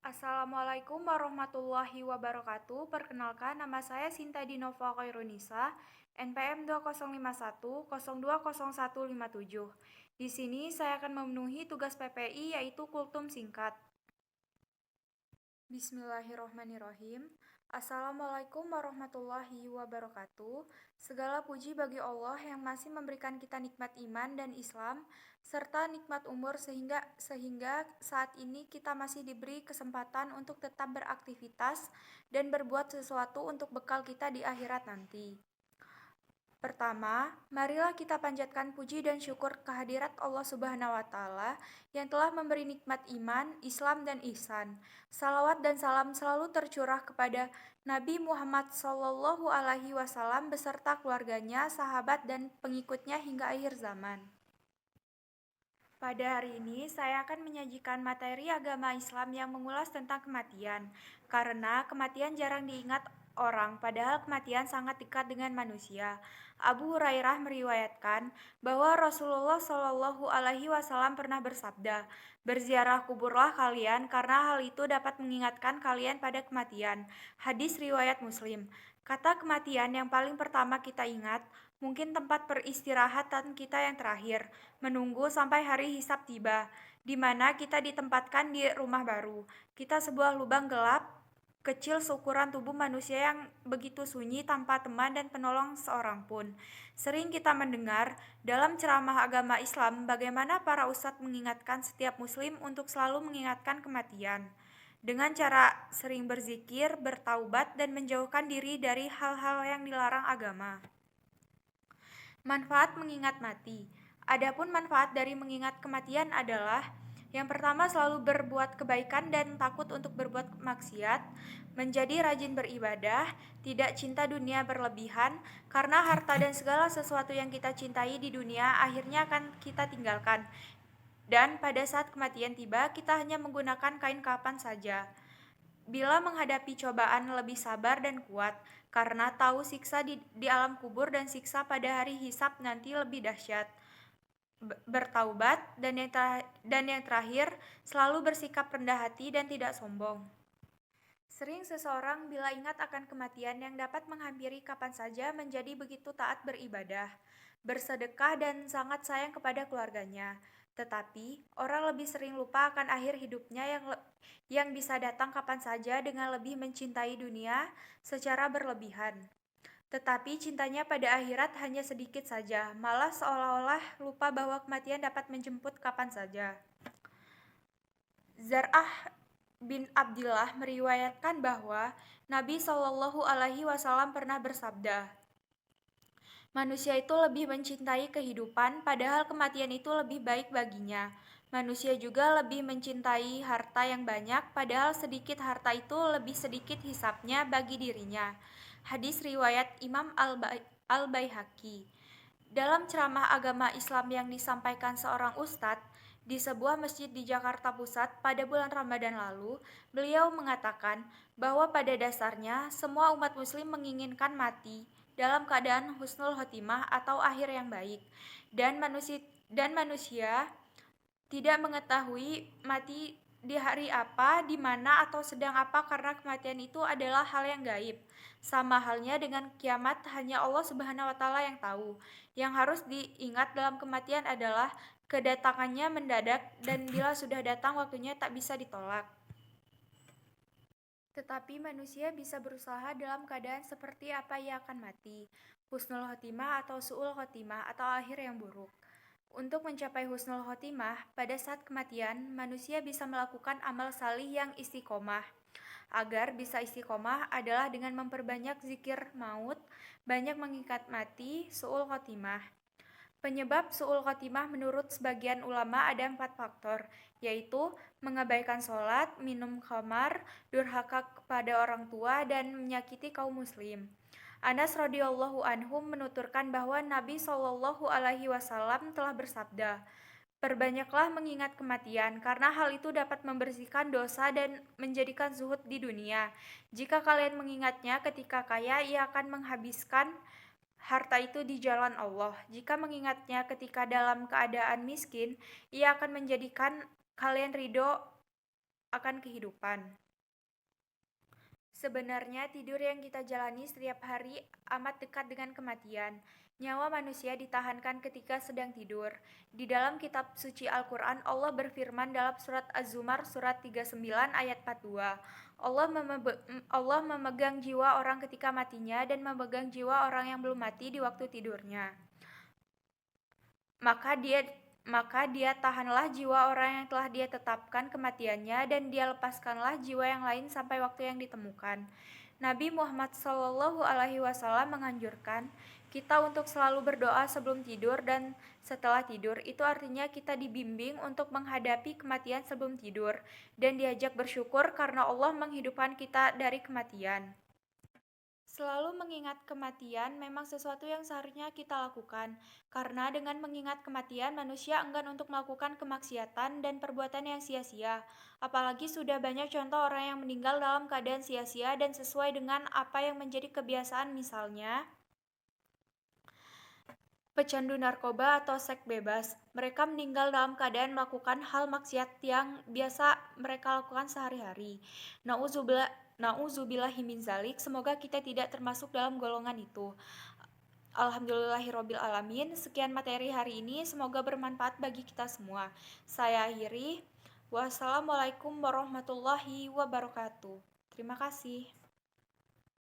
Assalamualaikum warahmatullahi wabarakatuh. Perkenalkan, nama saya Sinta Dinova Khairunisa, NPM 2051020157. Di sini saya akan memenuhi tugas PPI yaitu kultum singkat. Bismillahirrohmanirrohim. Assalamualaikum warahmatullahi wabarakatuh. Segala puji bagi Allah yang masih memberikan kita nikmat iman dan Islam serta nikmat umur sehingga saat ini kita masih diberi kesempatan untuk tetap beraktivitas dan berbuat sesuatu untuk bekal kita di akhirat nanti. Pertama, marilah kita panjatkan puji dan syukur kehadirat Allah Subhanahu wa Ta'ala yang telah memberi nikmat iman, Islam, dan ihsan. Salawat dan salam selalu tercurah kepada Nabi Muhammad SAW beserta keluarganya, sahabat, dan pengikutnya hingga akhir zaman. Pada hari ini, saya akan menyajikan materi agama Islam yang mengulas tentang kematian. Karena kematian jarang diingat orang, padahal kematian sangat dekat dengan manusia. Abu Hurairah meriwayatkan bahwa Rasulullah Shallallahu Alaihi Wasallam pernah bersabda, "Berziarah kuburlah kalian, karena hal itu dapat mengingatkan kalian pada kematian." Hadis riwayat Muslim. Kata kematian yang paling pertama kita ingat, mungkin tempat peristirahatan kita yang terakhir, menunggu sampai hari hisab tiba, di mana kita ditempatkan di rumah baru. Kita sebuah lubang gelap, kecil seukuran tubuh manusia yang begitu sunyi tanpa teman dan penolong seorang pun. Sering kita mendengar dalam ceramah agama Islam bagaimana para ustadz mengingatkan setiap muslim untuk selalu mengingatkan kematian. Dengan cara sering berzikir, bertaubat, dan menjauhkan diri dari hal-hal yang dilarang agama. Manfaat mengingat mati. Adapun manfaat dari mengingat kematian adalah yang pertama, selalu berbuat kebaikan dan takut untuk berbuat maksiat, menjadi rajin beribadah, tidak cinta dunia berlebihan, karena harta dan segala sesuatu yang kita cintai di dunia akhirnya akan kita tinggalkan. Dan pada saat kematian tiba, kita hanya menggunakan kain kapan saja. Bila menghadapi cobaan lebih sabar dan kuat, karena tahu siksa di alam kubur dan siksa pada hari hisab nanti lebih dahsyat. Bertaubat, dan yang terakhir, selalu bersikap rendah hati dan tidak sombong. Sering seseorang bila ingat akan kematian yang dapat menghampiri kapan saja menjadi begitu taat beribadah, bersedekah, dan sangat sayang kepada keluarganya. Tetapi, orang lebih sering lupa akan akhir hidupnya yang bisa datang kapan saja dengan lebih mencintai dunia secara berlebihan. Tetapi cintanya pada akhirat hanya sedikit saja, malah seolah-olah lupa bahwa kematian dapat menjemput kapan saja. Zar'ah bin Abdillah meriwayatkan bahwa Nabi Shallallahu Alaihi Wasallam pernah bersabda, "Manusia itu lebih mencintai kehidupan, padahal kematian itu lebih baik baginya. Manusia juga lebih mencintai harta yang banyak, padahal sedikit harta itu lebih sedikit hisapnya bagi dirinya." Hadis riwayat Imam Al-Baihaqi. Dalam ceramah agama Islam yang disampaikan seorang ustadz di sebuah masjid di Jakarta Pusat pada bulan Ramadan lalu, beliau mengatakan bahwa pada dasarnya semua umat muslim menginginkan mati dalam keadaan husnul khotimah atau akhir yang baik, dan manusia tidak mengetahui mati di hari apa, di mana, atau sedang apa, karena kematian itu adalah hal yang gaib. Sama halnya dengan kiamat, hanya Allah Subhanahu wa Ta'ala yang tahu. Yang harus diingat dalam kematian adalah kedatangannya mendadak, dan bila sudah datang waktunya tak bisa ditolak. Tetapi manusia bisa berusaha dalam keadaan seperti apa ia akan mati, husnul khotimah atau su'ul khotimah atau akhir yang buruk. Untuk mencapai husnul khotimah, pada saat kematian, manusia bisa melakukan amal salih yang istiqomah. Agar bisa istiqomah adalah dengan memperbanyak zikir maut, banyak mengingat mati, su'ul khotimah. Penyebab su'ul khotimah menurut sebagian ulama ada 4 faktor, yaitu mengabaikan sholat, minum khamar, durhaka kepada orang tua, dan menyakiti kaum muslim. Anas radhiyallahu anhu menuturkan bahwa Nabi Shallallahu Alaihi Wasallam telah bersabda, "Perbanyaklah mengingat kematian, karena hal itu dapat membersihkan dosa dan menjadikan zuhud di dunia. Jika kalian mengingatnya ketika kaya, ia akan menghabiskan harta itu di jalan Allah. Jika mengingatnya ketika dalam keadaan miskin, ia akan menjadikan kalian ridho akan kehidupan. Sebenarnya tidur yang kita jalani setiap hari amat dekat dengan kematian. Nyawa manusia ditahankan ketika sedang tidur. Di dalam kitab suci Al-Quran, Allah berfirman dalam surat Az-Zumar surat 39 ayat 42. Allah memegang jiwa orang ketika matinya dan memegang jiwa orang yang belum mati di waktu tidurnya. Maka dia tahanlah jiwa orang yang telah dia tetapkan kematiannya dan dia lepaskanlah jiwa yang lain sampai waktu yang ditemukan. Nabi Muhammad SAW menganjurkan kita untuk selalu berdoa sebelum tidur dan setelah tidur. Itu artinya kita dibimbing untuk menghadapi kematian sebelum tidur dan diajak bersyukur karena Allah menghidupkan kita dari kematian. Selalu mengingat kematian memang sesuatu yang seharusnya kita lakukan, karena dengan mengingat kematian manusia enggan untuk melakukan kemaksiatan dan perbuatan yang sia-sia. Apalagi sudah banyak contoh orang yang meninggal dalam keadaan sia-sia dan sesuai dengan apa yang menjadi kebiasaan, misalnya pecandu narkoba atau seks bebas. Mereka meninggal dalam keadaan melakukan hal maksiat yang biasa mereka lakukan sehari-hari. Nauzubillahi min zalik. Semoga kita tidak termasuk dalam golongan itu. Alhamdulillahirobbilalamin. Sekian materi hari ini. Semoga bermanfaat bagi kita semua. Saya akhiri. Wassalamualaikum warahmatullahi wabarakatuh. Terima kasih.